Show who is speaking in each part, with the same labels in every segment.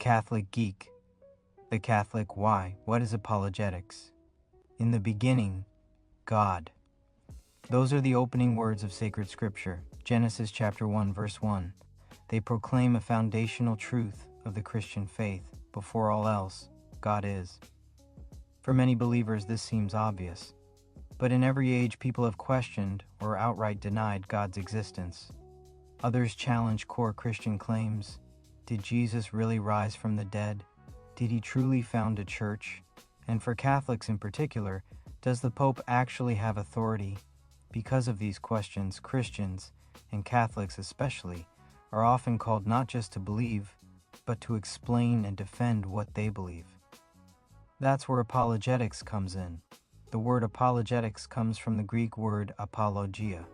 Speaker 1: Catholic Geek. The Catholic Why. What is apologetics? In the beginning, God. Those are the opening words of sacred scripture, Genesis chapter 1, verse 1. They proclaim a foundational truth of the Christian faith. Before all else, God is. For many believers, this seems obvious. But in every age, people have questioned or outright denied God's existence. Others challenge core Christian claims. Did Jesus really rise from the dead? Did he truly found a church? And for Catholics in particular, does the Pope actually have authority? Because of these questions, Christians, and Catholics especially, are often called not just to believe, but to explain and defend what they believe. That's where apologetics comes in. The word apologetics comes from the Greek word apologia.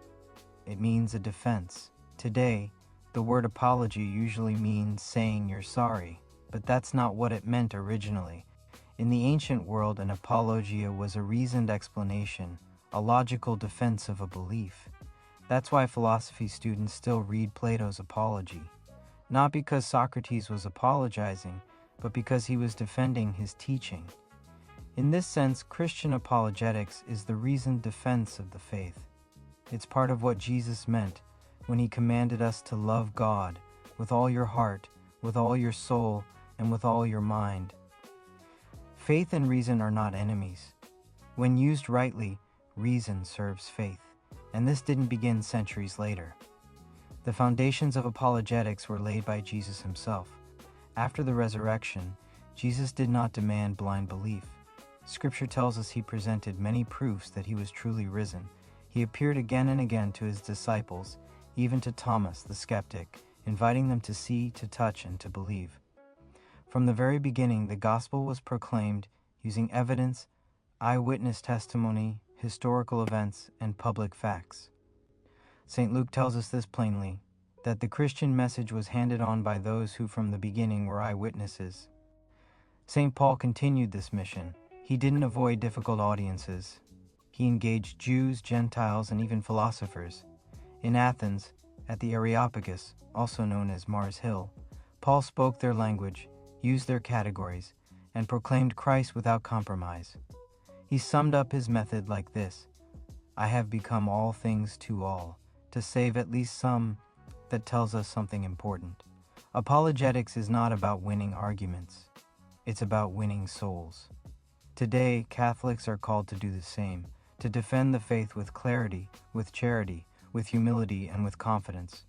Speaker 1: It means a defense. Today, the word apology usually means saying you're sorry, but that's not what it meant originally. In the ancient world, an apologia was a reasoned explanation, a logical defense of a belief. That's why philosophy students still read Plato's Apology. Not because Socrates was apologizing, but because he was defending his teaching. In this sense, Christian apologetics is the reasoned defense of the faith. It's part of what Jesus meant when he commanded us to love God with all your heart, with all your soul, and with all your mind. Faith and reason are not enemies. When used rightly, reason serves faith, and this didn't begin centuries later. The foundations of apologetics were laid by Jesus himself. After the resurrection, Jesus did not demand blind belief. Scripture tells us he presented many proofs that he was truly risen. He appeared again and again to his disciples, even to Thomas the skeptic, inviting them to see, to touch, and to believe. From the very beginning, the gospel was proclaimed using evidence, eyewitness testimony, historical events, and public facts. St. Luke tells us this plainly, that the Christian message was handed on by those who from the beginning were eyewitnesses. St. Paul continued this mission. He didn't avoid difficult audiences. He engaged Jews, Gentiles, and even philosophers. In Athens, at the Areopagus, also known as Mars Hill, Paul spoke their language, used their categories, and proclaimed Christ without compromise. He summed up his method like this: I have become all things to all, to save at least some. That tells us something important. Apologetics is not about winning arguments. It's about winning souls. Today, Catholics are called to do the same, to defend the faith with clarity, with charity, with humility, and with confidence.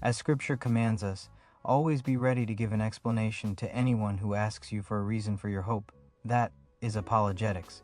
Speaker 1: As Scripture commands us, always be ready to give an explanation to anyone who asks you for a reason for your hope. That is apologetics.